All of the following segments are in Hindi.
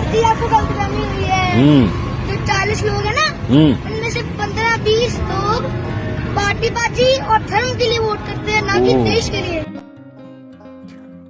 सर जी आपको गलतफहमी हुई है। जो 40 लोग हैं ना, उनमें से 15-20 लोग पार्टीबाजी और धर्म के लिए वोट करते हैं, ना कि देश के लिए।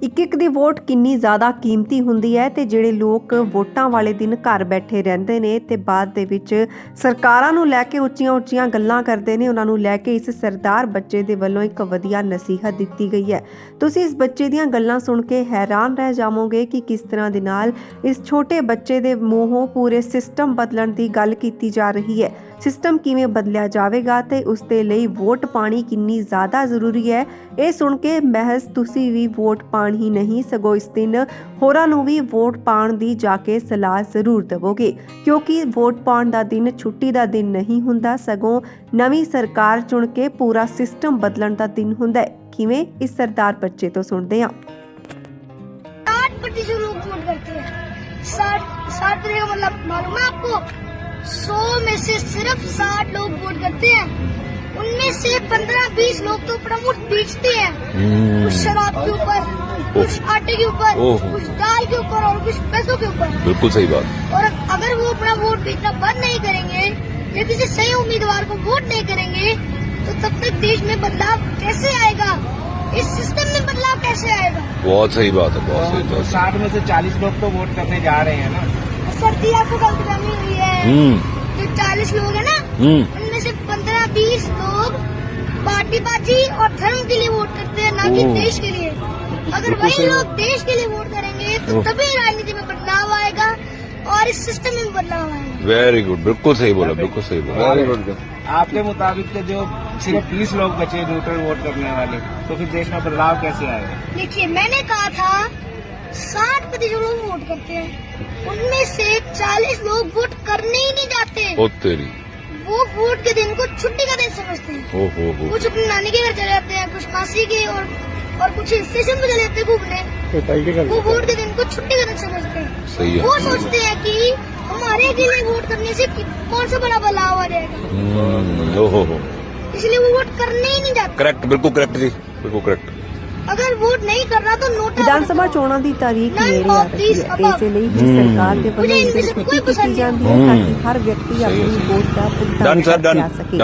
ਇੱਕ ਦੀ ਵੋਟ ਕਿੰਨੀ ਜ਼ਿਆਦਾ ਕੀਮਤੀ ਹੁੰਦੀ ਹੈ ਤੇ ਜਿਹੜੇ ਲੋਕ ਵੋਟਾਂ ਵਾਲੇ ਦਿਨ ਘਰ ਬੈਠੇ ਰਹਿੰਦੇ ਨੇ ਤੇ ਬਾਅਦ ਦੇ ਵਿੱਚ ਸਰਕਾਰਾਂ ਨੂੰ ਲੈ ਕੇ ਉੱਚੀਆਂ ਗੱਲਾਂ ਕਰਦੇ ਨੇ, ਉਹਨਾਂ ਨੂੰ ਲੈ ਕੇ ਇਸ ਸਰਦਾਰ ਬੱਚੇ ਦੇ ਵੱਲੋਂ ਇੱਕ ਵਧੀਆ ਨਸੀਹਤ ਦਿੱਤੀ ਗਈ ਹੈ। ਤੁਸੀਂ ਇਸ ਬੱਚੇ ਦੀਆਂ ਗੱਲਾਂ ਸੁਣ ਕੇ ਹੈਰਾਨ ਰਹਿ ਜਾਵੋਗੇ ਕਿ ਕਿਸ ਤਰ੍ਹਾਂ ਦੇ ਨਾਲ ਇਸ ਛੋਟੇ ਬੱਚੇ ਦੇ ਮੂੰਹੋਂ ਪੂਰੇ ਸਿਸਟਮ ਬਦਲਣ ਦੀ ਗੱਲ ਕੀਤੀ ਜਾ ਰਹੀ ਹੈ। ਸਿਸਟਮ ਕਿਵੇਂ ਬਦਲਿਆ ਜਾਵੇਗਾ ਤੇ ਉਸ ਦੇ ਲਈ ਵੋਟ ਪਾਣੀ ਕਿੰਨੀ ਜ਼ਿਆਦਾ ਜ਼ਰੂਰੀ ਹੈ, ਇਹ ਸੁਣ ਕੇ ਮਹਿਜ਼ ਤੁਸੀਂ ਵੀ ਵੋਟ ਪਾਣ ਹੀ ਨਹੀਂ ਸਗੋਂ ਇਸ ਦਿਨ ਹੋਰਾਂ ਨੂੰ ਵੀ ਵੋਟ ਪਾਣ ਦੀ ਜਾ ਕੇ ਸਲਾਹ ਜ਼ਰੂਰ ਦੇਵੋਗੇ, ਕਿਉਂਕਿ ਵੋਟ ਪਾਉਣ ਦਾ ਦਿਨ ਛੁੱਟੀ ਦਾ ਦਿਨ ਨਹੀਂ ਹੁੰਦਾ, ਸਗੋਂ ਨਵੀਂ ਸਰਕਾਰ ਚੁਣ ਕੇ ਪੂਰਾ ਸਿਸਟਮ ਬਦਲਣ ਦਾ ਦਿਨ ਹੁੰਦਾ ਹੈ। ਕਿਵੇਂ, ਇਸ ਸਰਦਾਰ ਬੱਚੇ ਤੋਂ ਸੁਣਦੇ ਹਾਂ। 60% लोग वोट करते हैं। 60 का मतलब मालूम है आपको? 100 में से सिर्फ 60 लोग वोट करते हैं। उनमें से 15-20 लोग तो अपना वोट बेचते हैं, कुछ शराब के ऊपर, कुछ आटे के ऊपर, कुछ दाल के ऊपर और कुछ पैसों के ऊपर। बिल्कुल सही बात। और अगर वो अपना वोट बेचना बंद नहीं करेंगे या किसी सही उम्मीदवार को वोट नहीं करेंगे तो तब तक देश में बदलाव कैसे आएगा, इस सिस्टम में बदलाव कैसे आएगा? बहुत सही बात है, बहुत सही बात। 60 में से 40 लोग तो वोट करने जा रहे हैं ना। सर जी आपको गलतफहमी हुई है। जो 40 लोग हैं ना, उनमें से 15-20 लोग पार्टीबाजी और धर्म के लिए वोट करते हैं, ना कि देश के लिए। अगर वही लोग देश के लिए वोट करेंगे तो तभी राजनीति में बदलाव आएगा और इस सिस्टम में बदलाव आएगा। वेरी गुड, बिल्कुल सही बोला, बिल्कुल सही बोला। Very good. आपके मुताबिक तो जो सिर्फ 20 लोग बचे न्यूट्रल वोट करने वाले, तो फिर देश में बदलाव कैसे आएगा? देखिए, मैंने कहा था 60% लोग वोट करते हैं, उनमें से 40 लोग वोट करने ही नहीं जाते। ओ तेरी, वो वोट के दिन को छुट्टी का दिन समझते हैं। हो। कुछ अपनी नानी के घर चले जाते हैं, कुछ मासी के, और कुछ स्टेशन पे चले जाते हैं घूमने। वो वोट के दिन को छुट्टी का दिन समझते हैं। सही है। वो सोचते हैं कि हमारे के लिए वोट करने से कौन सा बड़ा बदलाव आ जाएगा, हो। इसलिए वो वोट करने ही नहीं जाते। करेक्ट, बिल्कुल करेक्ट जी, बिल्कुल करेक्ट। अगर वोट नहीं कर रहा तो नोटा ਵਿਧਾਨ ਸਭਾ ਚੋਣਾਂ ਦੀ ਤਾਰੀਖ ਨੇੜੇ ਆ ਰਹੀ ਹੈ ਤੇ ਇਸੇ ਲਈ ਹੀ ਸਰਕਾਰ ਦੇ ਵੱਲੋਂ ਇਸ ਦੀ ਛੁੱਟੀ ਕੀਤੀ ਜਾਂਦੀ ਹੈ ਤਾਂ ਕਿ ਹਰ ਵਿਅਕਤੀ ਆਪਣੀ ਵੋਟ ਦਾ ਭੁਗਤਾਨ ਕਰ ਸਕੇ।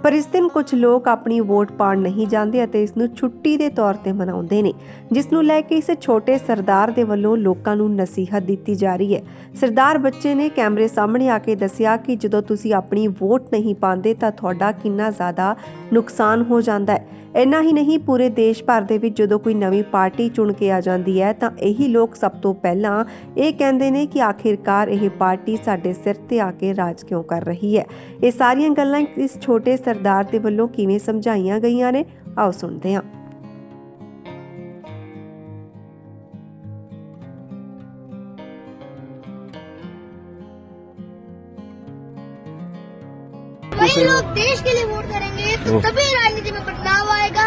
ਪਰ ਇਸ ਦਿਨ ਕੁਝ ਲੋਕ ਆਪਣੀ ਵੋਟ ਪਾਉਣ ਨਹੀਂ ਜਾਂਦੇ ਅਤੇ ਇਸ ਨੂੰ ਛੁੱਟੀ ਦੇ ਤੌਰ ਤੇ ਮਨਾਉਂਦੇ ਨੇ, ਜਿਸ ਨੂੰ ਲੈ ਕੇ ਇਸ ਛੋਟੇ ਸਰਦਾਰ ਦੇ ਵੱਲੋਂ ਲੋਕਾਂ ਨੂੰ ਨਸੀਹਤ ਦਿੱਤੀ ਜਾ ਰਹੀ ਹੈ। ਸਰਦਾਰ ਬੱਚੇ ਨੇ ਕੈਮਰੇ ਸਾਹਮਣੇ ਆ ਕੇ ਦੱਸਿਆ ਕਿ ਜਦੋਂ ਤੁਸੀਂ ਆਪਣੀ ਵੋਟ ਨਹੀਂ ਪਾਉਂਦੇ ਤਾਂ ਤੁਹਾਡਾ ਕਿੰਨਾ ਜ਼ਿਆਦਾ ਨੁਕਸਾਨ ਹੋ ਜਾਂਦਾ ਹੈ। ਇੰਨਾ ਹੀ ਨਹੀਂ, ਪੂਰੇ ਦੇਸ਼ ਭਰ ਦੇ ਵਿੱਚ ਜਦੋਂ ਕੋਈ ਨਵੀਂ ਪਾਰਟੀ ਚੁਣ ਕੇ ਆ ਜਾਂਦੀ ਹੈ ਤਾਂ ਇਹੀ ਲੋਕ ਸਭ ਤੋਂ ਪਹਿਲਾਂ ਇਹ ਕਹਿੰਦੇ ਨੇ ਕਿ ਆਖਿਰਕਾਰ ਇਹ ਪਾਰਟੀ ਸਾਡੇ ਸਿਰ ਤੇ ਆ ਕੇ ਰਾਜ ਕਿਉਂ ਕਰ ਰਹੀ ਹੈ। ਇਹ ਸਾਰੀਆਂ ਗੱਲਾਂ ਇਸ ਛੋਟੇ ਸਰਦਾਰ ਦੇ ਵੱਲੋਂ ਕਿਵੇਂ ਸਮਝਾਈਆਂ ਗਈਆਂ ਨੇ, ਆਓ ਸੁਣਦੇ ਹਾਂ। वही लोग देश के लिए वोट करेंगे तो तभी राजनीति में बदलाव आएगा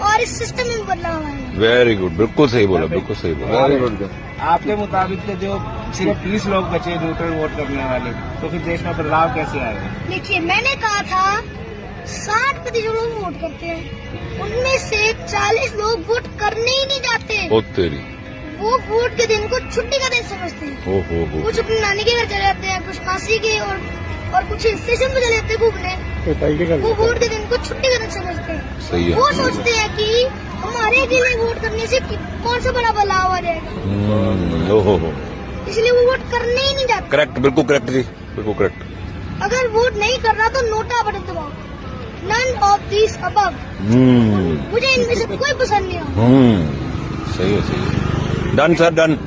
और इस सिस्टम में बदलाव आएगा। वेरी गुड, बिल्कुल सही बोला, बिल्कुल सही बोला। Very good. आपके मुताबिक तो जो सिर्फ 20 लोग बचे न्यूट्रल वोट करने वाले, तो फिर देश में बदलाव कैसे आएगा? देखिए, मैंने कहा था 60% लोग वोट करते हैं, उनमें से 40 लोग वोट करने ही नहीं जाते। ओ तेरी, वो वोट के दिन को छुट्टी का दिन समझते हैं। हो। कुछ अपनी नानी के घर चले जाते हैं, कुछ मासी के, और कुछ स्टेशन पे चले जाते हैं घूमने। वो वोट के दिन को छुट्टी का दिन समझते हैं। सही है। वो सोचते हैं कि हमारे के लिए वोट करने से कौन सा बड़ा बदलाव आ जाएगा, हो। इसलिए वो वोट करने ही नहीं जाते। करेक्ट, बिल्कुल करेक्ट जी, बिल्कुल करेक्ट। अगर वोट नहीं कर रहा तो नोटा बटन दबाओ, नन ऑफ दिस अबव। मुझे इनमें से कोई पसंद नहीं आता। सही है। Done sir, done.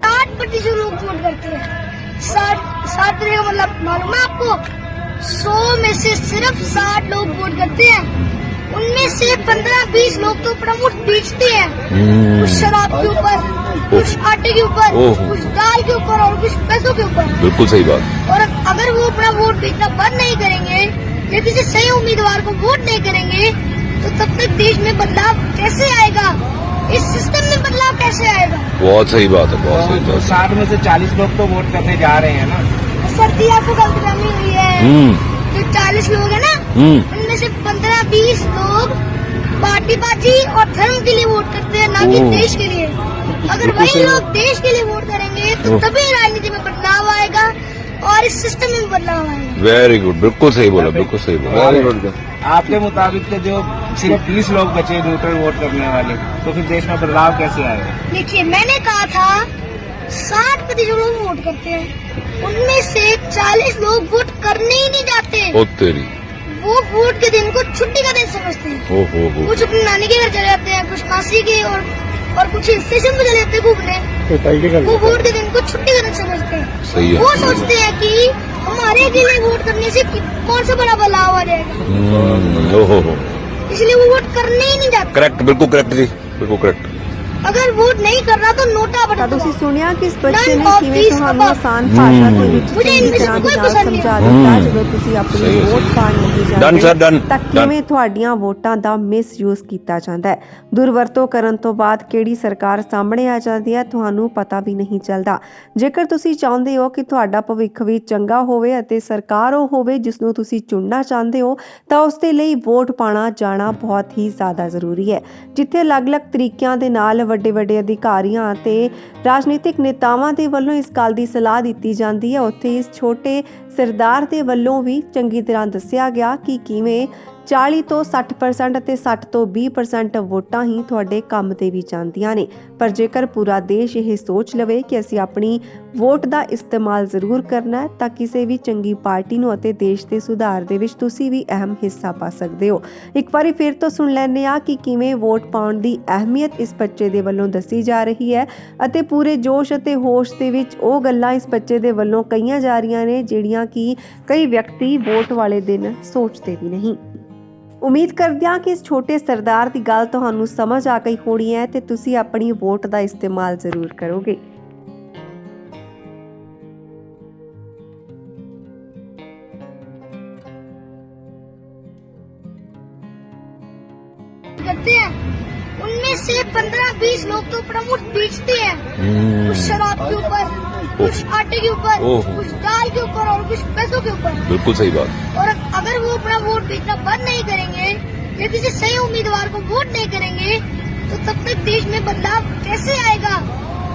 60% लोग वोट करते हैं। 60 का मतलब मालूम है आपको? 100 में से सिर्फ 60 लोग वोट करते हैं, उनमें से 15-20 लोग तो अपना वोट बेचते हैं, कुछ शराब के ऊपर, कुछ आटे के ऊपर, कुछ दाल के ऊपर और कुछ पैसों के ऊपर। बिल्कुल सही बात। और अगर वो अपना वोट बेचना बंद नहीं करेंगे या किसी सही उम्मीदवार को वोट नहीं करेंगे तो तब तक देश में बदलाव कैसे आएगा, इस सिस्टम में बदलाव कैसे आएगा? बहुत सही बात है, बहुत सही बात। 60 में से 40 लोग तो वोट करने जा रहे हैं ना। सर जी आपको गलतफहमी हुई है। जो 40 लोग हैं ना, उनमें से 15-20 लोग पार्टीबाजी और धर्म के लिए वोट करते हैं, ना कि देश के लिए। अगर वही लोग देश के लिए वोट करेंगे तो तभी राजनीति में बदलाव आएगा और इस सिस्टम में बदलाव आएगा। वेरी गुड, बिल्कुल सही बोला, बिल्कुल सही बोला। Very good. आपके मुताबिक तो जो सिर्फ 20 लोग बचे न्यूट्रल वोट करने वाले, तो फिर देश में बदलाव कैसे आएगा? देखिए, मैंने कहा था 60% लोग वोट करते हैं, उनमें से 40 लोग वोट करने ही नहीं जाते। ओ तेरी, वो वोट के दिन को छुट्टी का दिन समझते हैं। हो कुछ अपनी नानी के घर चले जाते हैं, कुछ मासी के, और कुछ हिल स्टेशन पे चले जाते हैं घूमने। वो वोट के दिन को छुट्टी का दिन समझते हैं। सही है। वो सोचते हैं कि हमारे के लिए वोट करने से कौन सा बड़ा बदलाव आ जाएगा, हो इसलिए वो वोट करने ही नहीं जाते। करेक्ट, बिल्कुल करेक्ट जी, बिल्कुल करेक्ट। अगर वोट नहीं कर रहा तो नोटा ਤਾਂ बटन ਤੁਸੀਂ दबाओ। ਸੁਣਿਆ ਕਿ ਇਸ ਬੱਚੇ None ਨੇ of ਕਿਵੇਂ these ਤੁਹਾਨੂੰ above। ਆਸਾਨ ਭਾਸ਼ਾ ਦੇ ਵਿੱਚ ਮੁਝੇ ਚੰਗੀ ਇਨमें से ਤਰ੍ਹਾਂ कोई ਦੇ ਨਾਲ पसंद नहीं। ਸਮਝਾ ਦਿੱਤਾ ਜਦੋਂ ਤੁਸੀਂ ਆਪਣੀ ਸਹੀ ਹੈ, ਵੋਟ ਸਹੀ। ਪਾਣ ਨਹੀਂ Done, sir, ਜਾਂਦੇ done, ਤਾਂ done। ਕਿਵੇਂ ਤੁਹਾਡੀਆਂ ਵੋਟਾਂ ਦਾ ਮਿਸਯੂਜ਼ ਕੀਤਾ ਜਾਂਦਾ ਹੈ। ਦੁਰਵਰਤੋਂ ਕਰਨ ਤੋਂ ਬਾਅਦ ਕਿਹੜੀ ਸਰਕਾਰ ਸਾਹਮਣੇ ਆ ਜਾਂਦੀ ਹੈ ਤੁਹਾਨੂੰ ਪਤਾ ਵੀ ਨਹੀਂ ਚੱਲਦਾ। ਜੇਕਰ ਤੁਸੀਂ ਚਾਹੁੰਦੇ ਹੋ ਕਿ ਤੁਹਾਡਾ ਭਵਿੱਖ ਵੀ ਚੰਗਾ ਹੋਵੇ ਅਤੇ ਸਰਕਾਰ ਉਹ ਹੋਵੇ ਜਿਸ ਨੂੰ ਤੁਸੀਂ ਚੁਣਨਾ ਚਾਹੁੰਦੇ ਹੋ ਤਾਂ ਉਸ ਦੇ ਲਈ ਵੋਟ ਪਾਣਾ ਜਾਣਾ ਬਹੁਤ ਹੀ ਜ਼ਿਆਦਾ ਜ਼ਰੂਰੀ ਹੈ। ਜਿੱਥੇ ਅਲੱਗ-ਅਲੱਗ ਤਰੀਕਿਆਂ ਦੇ ਨਾਲ ਵੱਡੇ-ਵੱਡੇ ਅਧਿਕਾਰੀਆਂ ਅਤੇ ਰਾਜਨੀਤਿਕ ਨੇਤਾਵਾਂ ਦੇ ਵੱਲੋਂ ਇਸ ਗੱਲ ਦੀ ਸਲਾਹ ਦਿੱਤੀ ਜਾਂਦੀ ਹੈ, ਉੱਥੇ ਇਸ ਛੋਟੇ ਸਰਦਾਰ ਦੇ ਵੱਲੋਂ ਵੀ ਚੰਗੀ ਤਰ੍ਹਾਂ ਦੱਸਿਆ ਗਿਆ ਕਿ ਕਿਵੇਂ 40 ਤੋਂ 60% ਅਤੇ 60 ਤੋਂ 20% ਵੋਟਾਂ ਹੀ ਤੁਹਾਡੇ ਕੰਮ ਤੇ ਵੀ ਜਾਂਦੀਆਂ ਨੇ। ਪਰ ਜੇਕਰ ਪੂਰਾ ਦੇਸ਼ ਇਹ ਸੋਚ ਲਵੇ ਕਿ ਅਸੀਂ ਆਪਣੀ ਵੋਟ ਦਾ ਇਸਤੇਮਾਲ ਜ਼ਰੂਰ ਕਰਨਾ ਹੈ ਤਾਂ ਕਿਸੇ ਵੀ ਚੰਗੀ ਪਾਰਟੀ ਨੂੰ ਅਤੇ ਦੇਸ਼ ਦੇ ਸੁਧਾਰ ਦੇ ਵਿੱਚ ਤੁਸੀਂ ਵੀ ਅਹਿਮ ਹਿੱਸਾ ਪਾ ਸਕਦੇ ਹੋ। ਇੱਕ ਵਾਰੀ ਫਿਰ ਤੋਂ ਸੁਣ ਲੈਂਦੇ ਆ ਕਿ ਕਿਵੇਂ ਵੋਟ ਪਾਉਣ ਦੀ ਅਹਿਮੀਅਤ ਇਸ ਬੱਚੇ ਦੇ ਵੱਲੋਂ ਦੱਸੀ ਜਾ ਰਹੀ ਹੈ ਅਤੇ ਪੂਰੇ ਜੋਸ਼ ਅਤੇ ਹੋਸ਼ ਦੇ ਵਿੱਚ ਉਹ ਗੱਲਾਂ ਇਸ ਬੱਚੇ ਦੇ ਵੱਲੋਂ ਕਹੀਆਂ ਜਾ ਰਹੀਆਂ ਨੇ ਜਿਹੜੀਆਂ ਕਿ ਕਈ ਵਿਅਕਤੀ ਵੋਟ ਵਾਲੇ ਦਿਨ ਸੋਚਦੇ ਵੀ ਨਹੀਂ। ਉਮੀਦ ਕਰਦੇ ਹਾਂ ਕਿ ਇਸ ਛੋਟੇ ਸਰਦਾਰ ਦੀ ਗੱਲ ਤੁਹਾਨੂੰ ਸਮਝ ਆ ਗਈ ਹੋਣੀ ਹੈ ਤੇ ਤੁਸੀਂ ਆਪਣੀ ਵੋਟ ਦਾ ਇਸਤੇਮਾਲ ਜ਼ਰੂਰ ਕਰੋਗੇ। करते हैं, उनमें से 15-20 लोग तो प्रमुख बेचते हैं, कुछ शराब के ऊपर, कुछ आटे के ऊपर, कुछ दाल के ऊपर और कुछ पैसों के ऊपर। बिल्कुल सही बात। और अगर वो अपना वोट बेचना बंद नहीं करेंगे या किसी सही उम्मीदवार को वोट नहीं करेंगे तो तब तक देश में बदलाव कैसे आएगा,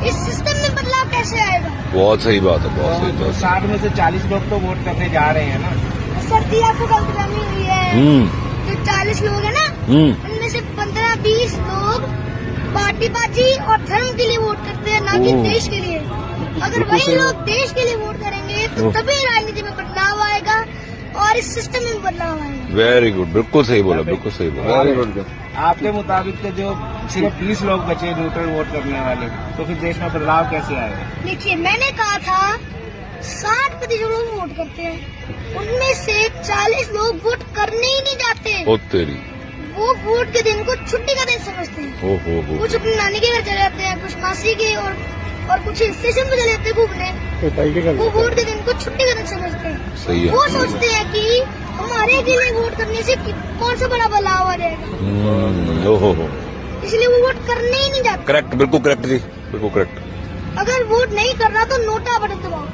इस सिस्टम में बदलाव कैसे आएगा। बहुत सही बात है, बहुत सही तो बात। 60 में से 40 लोग तो वोट करने जा रहे हैं ना। सर्दी आपको गलतफहमी हुई है। जो 40 लोग हैं ना, उनमें से 15-20 लोग पार्टीबाजी और धर्म के लिए वोट करते हैं, ना कि देश के लिए। अगर वही लोग देश के लिए वोट करेंगे तो तभी राजनीति में बदलाव आएगा और इस सिस्टम में बदलाव आएगा। वेरी गुड, बिल्कुल सही बोला, बिल्कुल सही बोला। Very good. आपके मुताबिक तो जो सिर्फ 20 लोग बचे न्यूट्रल वोट करने वाले, तो फिर देश में बदलाव कैसे आएगा? देखिए, मैंने कहा था 60% लोग वोट करते हैं, उनमें से 40 लोग वोट करने ही नहीं जाते। ओ तेरी, वो वोट के दिन को छुट्टी का दिन समझते हैं। हो कुछ अपनी नानी के घर चले जाते हैं, कुछ मासी के, और कुछ हिल स्टेशन पे चले जाते हैं घूमने। वो वोट के दिन को छुट्टी का दिन समझते हैं। सही है। वो सोचते हैं कि हमारे के लिए वोट करने से कौन सा बड़ा बदलाव आ जाएगा, हो इसलिए वो वोट करने ही नहीं जाते। करेक्ट, बिल्कुल करेक्ट जी, बिल्कुल करेक्ट। अगर वोट नहीं कर रहा तो नोटा बटन दबाओ।